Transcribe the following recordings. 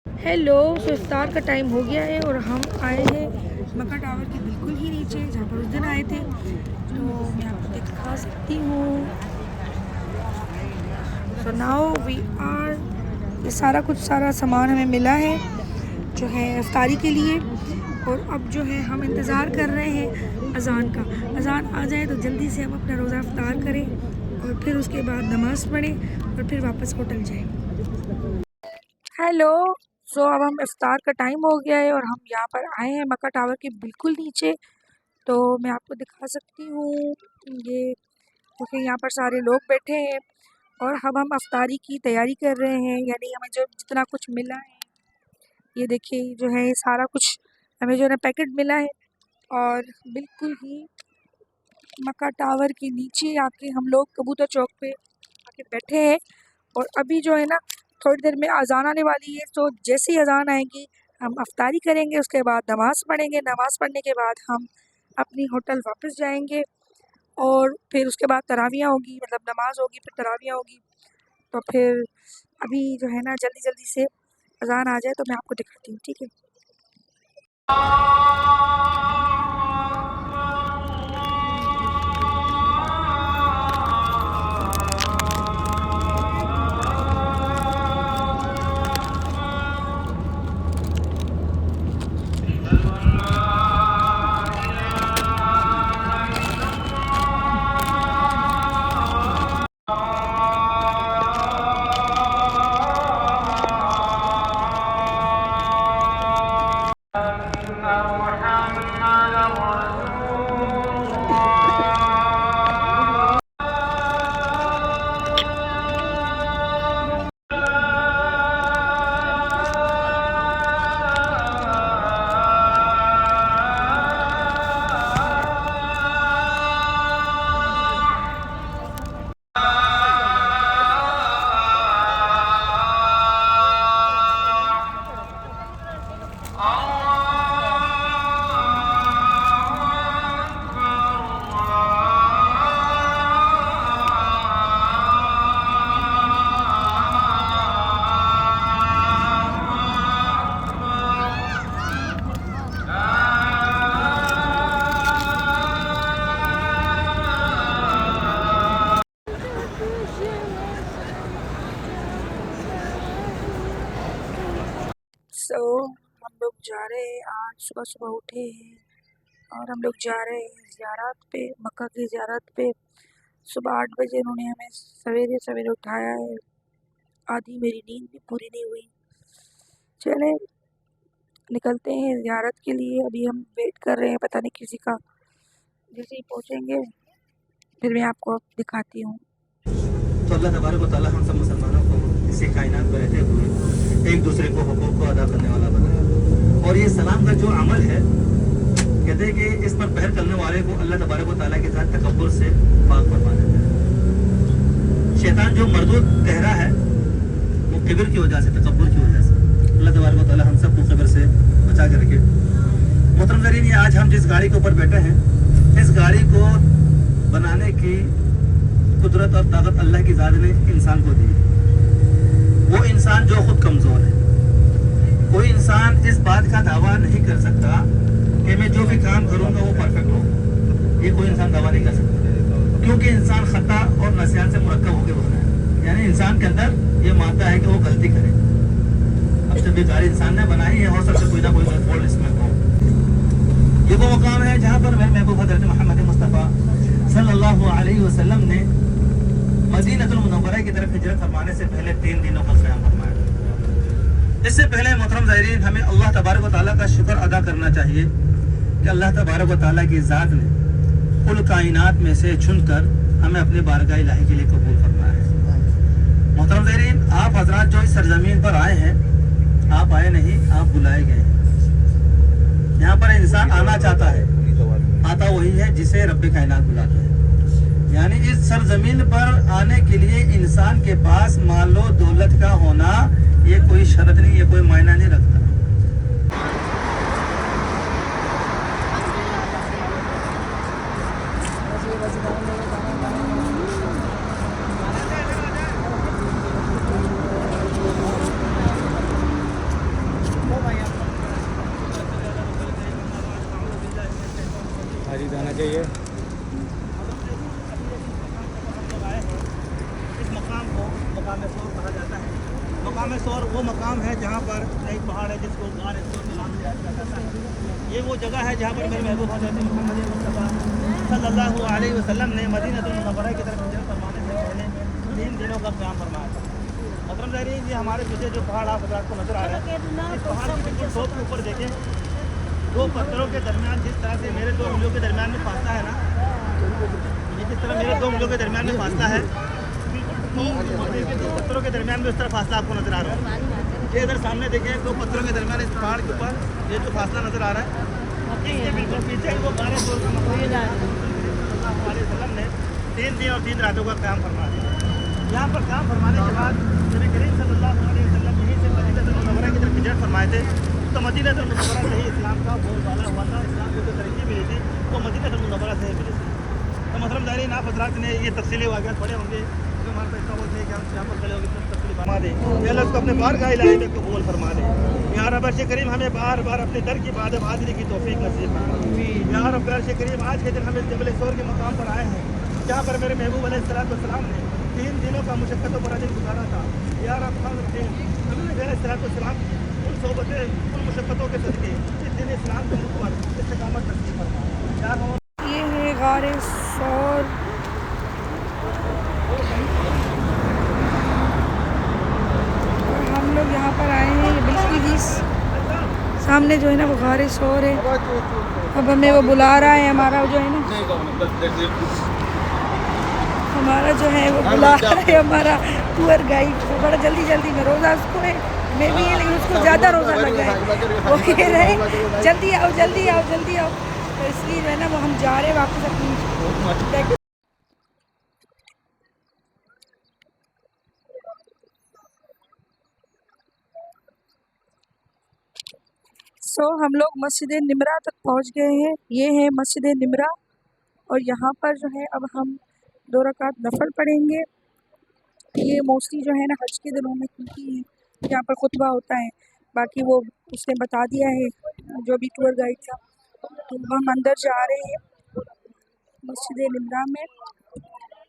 Hello. सो इफ्तार का time हो गया है और हम आए हैं मक्का टावर के बिल्कुल ही नीचे जहाँ पर उस दिन आए थे। तो मैं आपको दिखा सकती हूँ। सो नाउ वी आर, ये सारा सामान हमें मिला है जो है इफ्तारी के लिए। और अब जो है हम इंतज़ार कर रहे हैं अज़ान का। अज़ान आ जाए तो जल्दी से हम अपना रोज़ा इफ्तार करें और फिर उसके बाद नमाज़ पढ़ें और फिर वापस होटल जाएं। हेलो। सो अब हम इफ्तार का टाइम हो गया है और हम यहाँ पर आए हैं मक्का टावर के बिल्कुल नीचे। तो मैं आपको दिखा सकती हूँ ये, क्योंकि यहाँ पर सारे लोग बैठे हैं और अब हम इफ्तारी की तैयारी कर रहे हैं। यानी हमें जो जितना कुछ मिला है, ये देखिए जो है ये सारा कुछ हमें जो है पैकेट मिला है। और बिल्कुल ही मक्का टावर के नीचे आके हम लोग कबूतर चौक पे आके बैठे हैं। और अभी जो है ना थोड़ी देर में अज़ान आने वाली है। तो जैसे ही अज़ान आएगी हम इफ्तारी करेंगे, उसके बाद नमाज़ पढ़ेंगे। नमाज़ पढ़ने के बाद हम अपनी होटल वापस जाएंगे और फिर उसके बाद तरावियाँ होगी, मतलब नमाज़ होगी फिर तरावियाँ होगी। तो फिर अभी जो है ना जल्दी जल्दी से अज़ान आ जाए तो मैं आपको दिखाती हूँ, ठीक है। सो हम लोग जा रहे हैं, आज सुबह सुबह उठे हैं और हम लोग जा रहे हैं ज़ियारत पे, मक्का की ज़ियारत पे। सुबह 8 बजे उन्होंने हमें सवेरे सवेरे उठाया है। आधी मेरी नींद भी पूरी नहीं हुई। चले निकलते हैं ज़ियारत के लिए। अभी हम वेट कर रहे हैं, पता नहीं किसी का। जैसे ही पहुँचेंगे फिर मैं आपको दिखाती हूँ। तो अल्लाह तबारक व तआला हम सब मुसलमानों को इसी कायनात में रहते हुए एक दूसरे को हुकूक को अदा करने वाला बनाया। और ये सलाम का जो अमल है, कहते हैं कि इस पर पहल करने वाले को अल्लाह तबारक व तआला के साथ तकब्बुर से पाक फरमा देता है। शैतान जो मरदूद कहरा है वो किब्र की वजह से, तकब्बुर की वजह से। अल्लाह तबारक व तआला हम सबको किब्र से बचा के रखे। मोहतरम ज़रीन, आज हम जिस गाड़ी के ऊपर बैठे हैं, इस गाड़ी को बनाने की कुदरत और ताकत अल्लाह की ज़ात ने इंसान को दी। वो इंसान जो खुद कमज़ोर है। कोई इंसान इस बात का दावा नहीं कर सकता कि मैं जो भी काम करूंगा वो परफेक्ट होगा। ये कोई इंसान दावा नहीं कर सकता, क्योंकि इंसान खता और नसियान से मुरक्कब होकर बना है। यानी इंसान के अंदर ये मानता है कि वो गलती करे। अब जब ये गाड़ी इंसान ने बनाई है, हो सकता है कोई ना कोई फॉल्ट इसमें हो। ये वो मकाम है जहाँ पर मेरे महबूब हज़रत मोहम्मद मुस्तफ़ा सल्लल्लाहु अलैहि वसल्लम ने मदीनतुल मुनव्वरा की तरफ हिजरत फरमाने से पहले 3 दिनों का क़याम फरमाया। इससे पहले मोहतरम ज़ाहिरीन, हमें अल्लाह तबारक व तआला का शुक्र अदा करना चाहिए कि अल्लाह तबारक व तआला की ज़ात ने कुल कायनात में से चुनकर हमें अपने बारगाह इलाही के लिए कबूल फरमाया है। मोहतरम ज़ाहिरीन, आप हजरात जो इस सरजमीन पर आए हैं, आप आए नहीं, आप बुलाए गए हैं। यहाँ पर इंसान आना चाहता है, आता वही है जिसे रब्बे कायनात बुलाता है। यानी इस सरजमीन पर आने के लिए इंसान के पास मालो दौलत का होना ये कोई शर्त नहीं, ये कोई मायना नहीं रखता। जाइए। इस मकाम को मकाम सौर कहा जाता है। मकाम सौर वो मकाम है जहाँ पर एक पहाड़ है जिसको गार सौर के नाम से जाना जाता है। ये वो जगह है जहाँ पर मेरे महबूब हज़रत मोहम्मद मुस्तफ़ा सल्लल्लाहु अलैहि वसल्लम ने मदीनतुल मुनव्वरा की तरफ हिजरत फरमाने से पहले 3 दिनों का क़याम फरमाया था। मोहतरम ज़ाहिरीन, ये हमारे पीछे जो पहाड़ आप हज़रात को नज़र आ रहा है, इस पहाड़ के बिल्कुल टॉप के ऊपर देखें, दो पत्थरों के दरमियान जिस तरह से मेरे दो उंगलियों के दरमियान में फासला है ना, ये जिस तरह मेरे दो उंगलियों के दरमियान में फासला है, देखिए दो पत्थरों के दरमियान में उस तरह फासला आपको नजर आ रहा है। ये इधर सामने देखें, दो पत्थरों के दरमियान इस पहाड़ के ऊपर ये जो फासला नजर आ रहा है, इसके बिल्कुल पीछे वो गार सौर का मकाम ने 3 दिन और 3 रातों का क़याम फरमाया। यहाँ पर क़याम फरमाने के बाद नबी करीम सल्लल्लाहु अलैहि वसल्लम यहीं से मदीनतुल मुनव्वरा की तरफ हिजरत फरमाए थे। तो मदीनतुल मुनव्वरा से ही इस्लाम का बोलबाला हुआ था। इस्लाम को जो तरक्की मिली थी वो मदीनतुल मुनव्वरा से ही मिली थी। तो मतलब ज़ाहिरीन, आप हज़रात ने ये तफसीली वाक़यात पढ़े होंगे, जो हमारे पास ऐसा बोलते हैं कि हम यहाँ पर खड़े होकर तफसीली फरमा दें, या अल्लाह उसको अपने बारगाह इलाही में कबूल फरमा दे। या रब अर्श करीम हमें बार बार अपने दर की बात हाज़िरी की तौफीक नसीब फरमा। या रब अर्श करीम आज के दिन हम इस जबल सौर के मकाम पर आए हैं जहाँ पर मेरे महबूब अलैहिस्सलाम ने 3 दिनों का मुशक्क़तों पर दिन गुजारा था। या रब अलैहिस्सलाम उन सोबतें उन मुशक्क़तों के सदके इस दिन इस्लाम के मुल्क पर इस्तिक़ामत नसीब फरमा। ये है गार सौर। और हम लोग यहाँ पर आए हैं, ये बिल्कुल ही सामने जो है ना वो गार सौर है। अब हमें वो बुला रहा है, हमारा जो है ना हमारा जो है वो बुला रहा है हमारा टूर गाइड। वो बड़ा जल्दी जल्दी में, रोज़ा उसको है, मैं भी है, लेकिन उसको ज़्यादा रोज़ा लगा है। वो कह रहे हैं जल्दी आओ जल्दी आओ जल्दी आओ, तो इसलिए जो है ना वो हम जा रहे हैं वापस अपनी। हम लोग मस्जिद निमरा तक पहुंच गए हैं। ये है मस्जिद निमरा, और यहाँ पर जो है अब हम 2 रकात नफल पढ़ेंगे। ये मोस्टली जो है ना हज के दिनों में, क्योंकि यहाँ पर खुतबा होता है। बाकी वो उसने बता दिया है जो भी टूर गाइड था। तो हम अंदर जा रहे हैं मस्जिद निमरा में,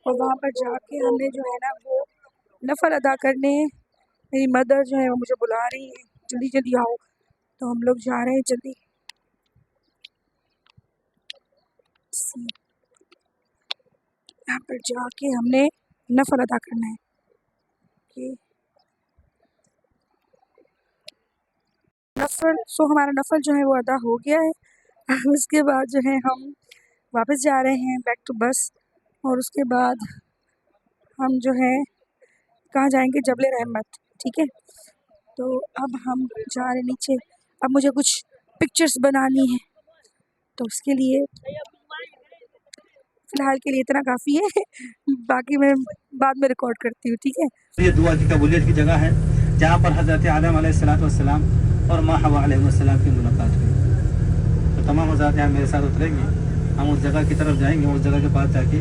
और वहाँ पर जाके हमने जो है ना वो नफल अदा करने हैं। मेरी मदर जो है वो मुझे बुला रही है, जल्दी जल्दी आओ। तो हम लोग जा रहे हैं जल्दी। यहाँ पर जाके हमने नफल अदा करना है। नफल हमारा नफल जो है वो अदा हो गया है। उसके बाद जो है हम वापस जा रहे हैं बैक टू बस, और उसके बाद हम जो है कहाँ जाएंगे, जबल रहमत। ठीक है, तो अब हम जा रहे नीचे। अब मुझे कुछ पिक्चर्स बनानी है, तो उसके लिए फ़िलहाल के लिए इतना काफ़ी है। बाकी मैं बाद में रिकॉर्ड करती हूँ, ठीक है। ये दुआ की कबूलियत की जगह है जहाँ पर हज़रत आदम अलैहिस्सलाम और माँ हवा अलैहिस्सलाम की मुलाकात हुई। तो तमाम हज़रात यहाँ मेरे साथ उतरेंगे, हम उस जगह की तरफ जाएंगे, उस जगह के पास जाके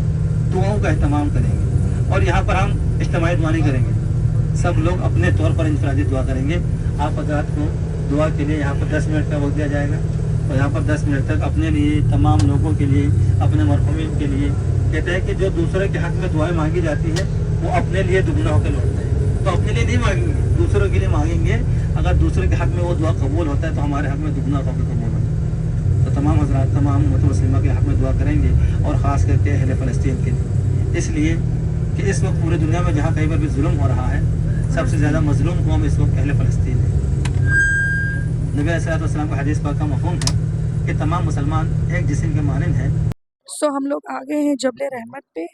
दुआओं का अहतमाम करेंगे। और यहाँ पर हम इज्तिमाई दुआ नहीं करेंगे, सब लोग अपने तौर पर इंफरादी दुआ करेंगे। आप हज़रात को दुआ के लिए यहाँ पर 10 मिनट का वक्त दिया जाएगा, और यहाँ पर 10 मिनट तक अपने लिए, तमाम लोगों के लिए, अपने मरहूमीन के लिए। कहते हैं कि जो दूसरे के हक़ में दुआएं मांगी जाती है वो अपने लिए दुगना होकर लौटता है। तो अपने लिए नहीं मांगेंगे, दूसरों के लिए मांगेंगे। अगर दूसरे के हक़ में वो दुआ कबूल होता है तो हमारे हक़ में दुगना होकर कबूल होता है। तो तमाम हज़रात तमाम उम्मत मुस्लिमा के हक़ में दुआ करेंगे, और ख़ास करके अहले फ़लस्तीन के लिए, इसलिए कि इस वक्त पूरी दुनिया में जहाँ कहीं पर भी जुल्म हो रहा है, सबसे ज़्यादा मज़लूम कौम इस वक्त अहले फ़लस्तीन है। नबी अलैहिस्सलाम का हदीस पाक का मफ़हूम है कि तमाम मुसलमान एक जिस्म के मानिंद हैं। हम लोग आ गए हैं जबल रहमत पे,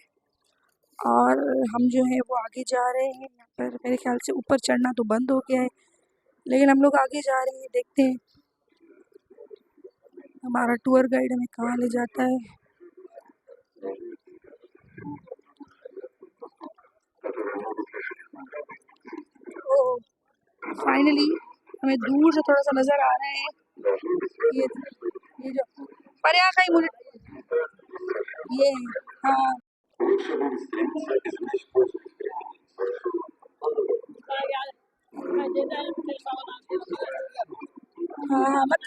और हम जो है वो आगे जा रहे हैं। यहाँ पर मेरे ख्याल से ऊपर चढ़ना तो बंद हो गया है, लेकिन हम लोग आगे जा रहे हैं। देखते हैं हमारा टूर गाइड हमें कहाँ ले जाता है। फाइनली हमें दूर से थोड़ा सा नज़र आ रहा है ये जो पर यहाँ कहीं मुझे ये हाँ हाँ हाँ, मत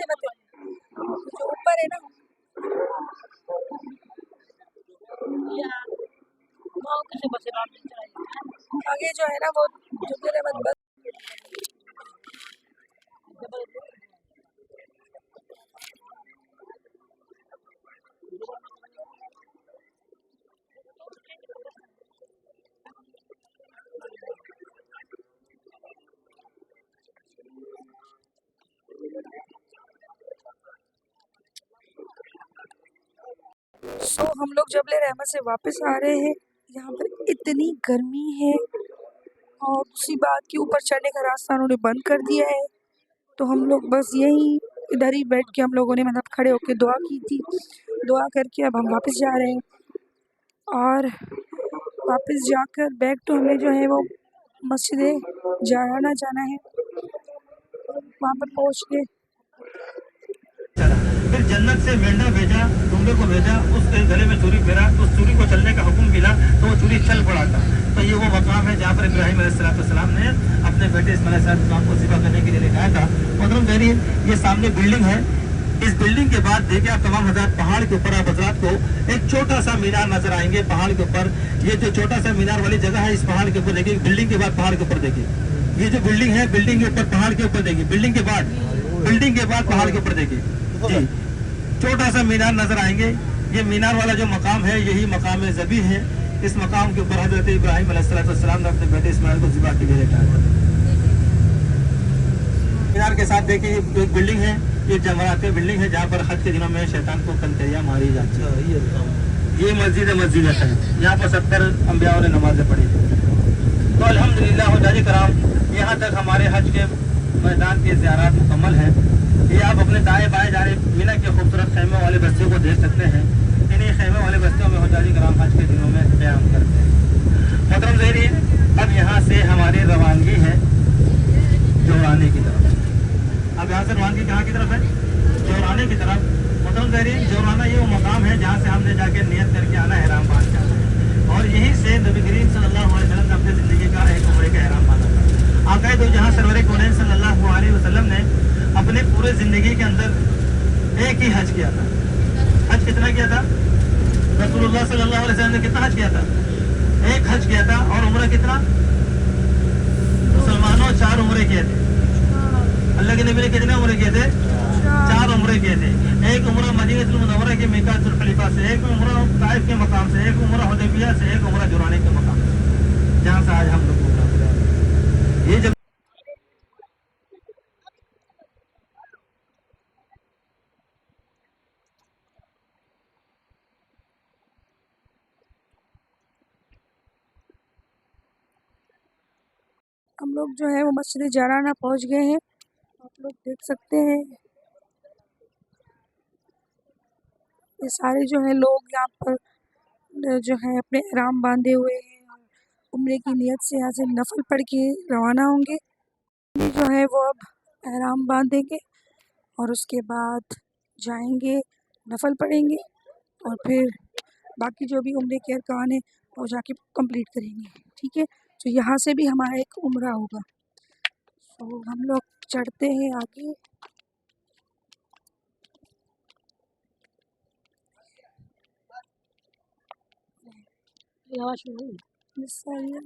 जो ऊपर है ना, आगे जो है ना वो जबल रहमत बस हम लोग जबल रहमत से वापस आ रहे हैं। यहाँ पर इतनी गर्मी है और दूसरी बात कि ऊपर चढ़ने का रास्ता उन्होंने बंद कर दिया है, तो हम लोग बस यहीं इधर ही बैठ के हम लोगों ने मतलब खड़े होकर दुआ की थी। दुआ करके अब हम वापस जा रहे हैं और वापस जाकर बैक टू हमें जो है वो मस्जिद जाराना जाना है। वहाँ पर पहुँच के फिर जन्नत से मेंढा भेजा, डूंगे को भेजा, उसके गले में चूरी फेरा तो उस चूरी को चलने का हुक्म मिला तो वो चूरी चल पड़ा था। तो ये वो मकाम है जहाँ पर इब्राहिम अलैहिस्सलाम ने अपने बेटे इस्माइल अलैहिस्सलाम को ज़िबा करने के लिए लेकर था। मतलब मेरी ये सामने बिल्डिंग है, इस बिल्डिंग के बाद देखिए आप तमाम हज़रात पहाड़ के ऊपर आप हज़रात को एक छोटा सा मीनार नजर आएंगे। पहाड़ के ऊपर ये जो छोटा सा मीनार वाली जगह है, इस पहाड़ के ऊपर देखिए, बिल्डिंग के बाद पहाड़ के ऊपर देखिए, ये जो बिल्डिंग है बिल्डिंग के ऊपर पहाड़ के ऊपर देखिए, बिल्डिंग के बाद पहाड़ के ऊपर देखिए जी, छोटा सा मीनार नजर आएंगे। ये मीनार वाला जो मकाम है यही मकाम ज़बी है। इस मकाम के ऊपर हजरत इब्राहिम अलैहिस्सलाम ने अपने बेटे इस्माइल को ज़िबा के लिए रखा है। मीनार के साथ देखिए एक बिल्डिंग है, ये जमराती बिल्डिंग है जहाँ पर हज के दिनों में शैतान को कंकरियाँ मारी जाती है। ये मस्जिद है, यहाँ पर 70 अंबियाओं ने नमाजें पढ़ी। तो अल्हम्दुलिल्लाह हुज्जाज कराम, यहाँ तक हमारे हज के मैदान की ज़ियारत मुकम्मल है। ये आप अपने दाएं बाएं जाने मीना के खूबसूरत खैमे वाले बस्तियों को देख सकते हैं। इन्हीं खैमे वाले बस्तियों में हुज्जाजी कराम हज के दिनों में क़याम करते हैं। मोहतरम ज़ाहिरीन, अब यहाँ से हमारी रवानगी है जोराने की तरफ। अब यहाँ से रवानगी कहाँ की तरफ है? जोराने की तरफ। मोहतरम ज़ाहिरीन, जोराना ये वो मकाम है जहाँ से हमने जाके नियत करके आना है, एहराम बांध के आना है। और यहीं से नबी करीम सल्लल्लाहु अलैहि वसल्लम ने अपनी ज़िंदगी का एक उम्रे का एहराम बांधा था। आक़ाए दो जहाँ सरवर कौनैन सल्लल्लाहु अलैहि वसल्लम ने अपने पूरे ज़िंदगी के अंदर एक ही हज किया था। हज कितना किया था? रसूलुल्लाह सल्लल्लाहु अलैहि वसल्लम ने कितना हज किया था? एक हज किया था। और उम्रा कितना? मुसलमानों 4 उम्रे किए थे। अल्लाह के नबी ने कितने उम्रे किए थे? 4 उम्रे किए थे। एक उम्रा मदीनतुल मुनव्वरा के मीकातुल खलीफा से, एक उम्रा ताइफ के मकाम से, एक उम्रा हुदैबिया से, एक उम्रा जुराने के मकाम से, जहाँ से आज हम लोग ये जब हम लोग जो है वो मस्जिद जाराना पहुंच गए हैं। आप लोग देख सकते हैं ये सारे जो है लोग यहाँ पर जो है अपने एहराम बांधे हुए हैं और उम्रे की नियत से यहाँ से नफल पढ़ के रवाना होंगे। ये जो है वो अब एहराम बांधेंगे और उसके बाद जाएंगे, नफल पढ़ेंगे और फिर बाकी जो भी उम्रे के अरकान है वो जाके कंप्लीट करेंगे। ठीक है, तो यहाँ से भी हमारा एक उम्रा होगा। तो हम लोग चढ़ते हैं आगे। सही है।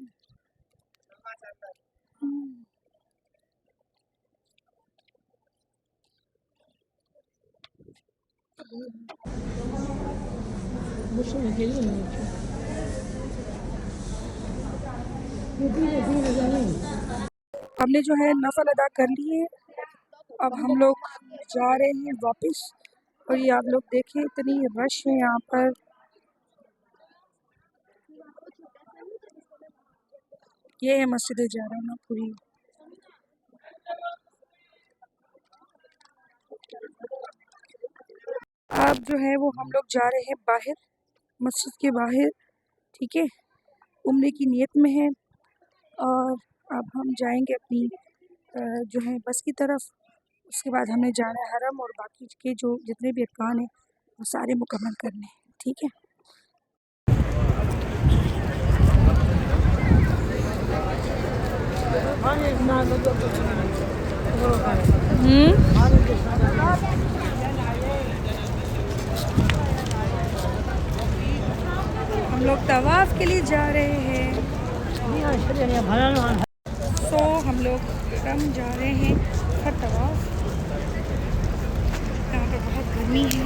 हमने जो है नफल अदा कर लिए, अब हम लोग जा रहे हैं वापस। और ये आप लोग देखें इतनी रश है यहाँ पर। ये है मस्जिद जाराना पूरी। अब जो है वो हम लोग जा रहे हैं बाहर, मस्जिद के बाहर। ठीक है, उम्रे की नियत में है और अब हम जाएंगे अपनी जो है बस की तरफ। उसके बाद हमें जाना है हरम और बाकी के जो जितने भी अरकान हैं वो सारे मुकम्मल करने हैं। ठीक है, हम लोग तवाफ़ के लिए जा रहे हैं। सो हम लोग हरम जा रहे हैं फर तवाफ। यहाँ पर बहुत गर्मी है।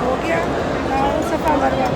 हो गया सफा मरवा।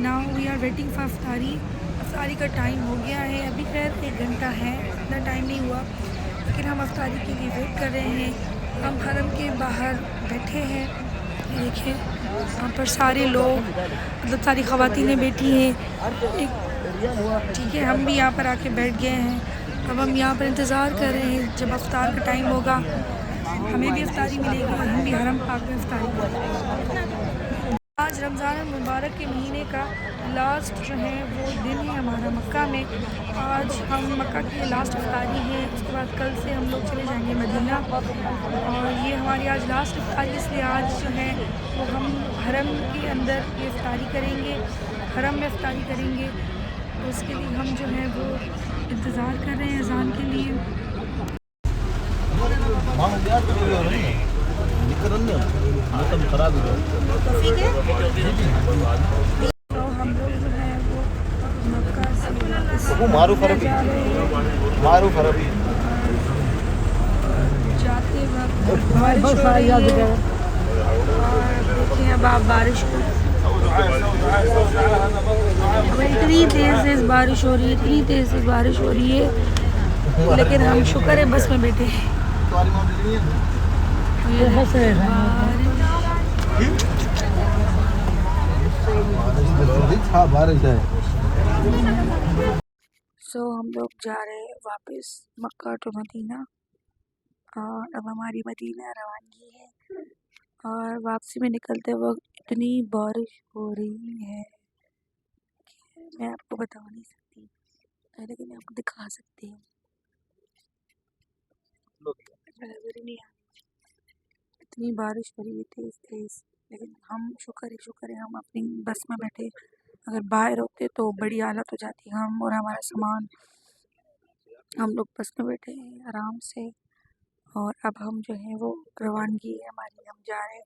Now we are waiting for अफ्तारी। अफ्तारी का टाइम हो गया है, अभी खैर 1 घंटा है, इतना टाइम नहीं हुआ, लेकिन हम अफ्तारी के लिए वेट कर रहे हैं। हम हरम के बाहर बैठे हैं, ये देखें यहाँ पर सारे लोग, मतलब सारी ख़वातीनें बैठी हैं। ठीक है, हम भी यहाँ पर आके बैठ गए हैं। अब हम यहाँ पर इंतज़ार कर रहे हैं जब अफ्तार का टाइम होगा, हमें भी अफ्तारी मिलेगी और हम भी हरम पाक में अफ्तारी करेंगे। आज आज रमज़ान मुबारक के महीने का लास्ट जो है वो दिन है हमारा मक्का में। आज हम मक्का की लास्ट इफ्तारी है, उसके बाद कल से हम लोग चले जाएंगे मदीना और ये हमारी आज लास्ट इफ्तारी, इसलिए आज जो है वो हम हरम के अंदर ये इफ्तारी करेंगे, हरम में इफ्तारी करेंगे। तो उसके लिए हम जो है वो इंतज़ार कर रहे हैं अज़ान के लिए। तो हम लोग जो है वो मक्का से वापस मारूफ अरबी जाते वक्त बारिश हो रही है और देखिए अब आप बारिश को, अब इतनी तेज़ बारिश हो रही है, इतनी तेज़ बारिश हो रही है, लेकिन हम शुक्र है बस में बैठे हैं। बारिश है। हम लोग जा रहे हैं वापस मक्का टू मदीना और अब हमारी मदीना रवानगी है और वापसी में निकलते वक्त इतनी बारिश हो रही है कि मैं आपको बता नहीं सकती, लेकिन मैं आपको दिखा सकती हूँ। नज़र नहीं आ रही, इतनी बारिश हो रही है तेज़ तेज़, लेकिन हम शुक्र है हम अपनी बस में बैठे। अगर बाहर होते तो बड़ी हालत हो जाती, हम और हमारा सामान। हम लोग बस में बैठे हैं आराम से और अब हम जो है वो रवानगी है हमारी, हम जा रहे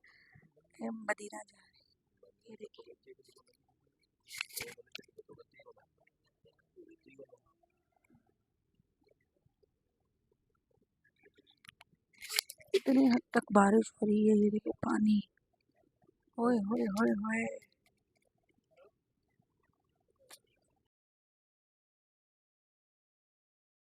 हैं मदीना जा रहे हैं। ये देखिए इतनी हद तक बारिश हो रही है, ये देखिए पानी, ओए होए होए होए।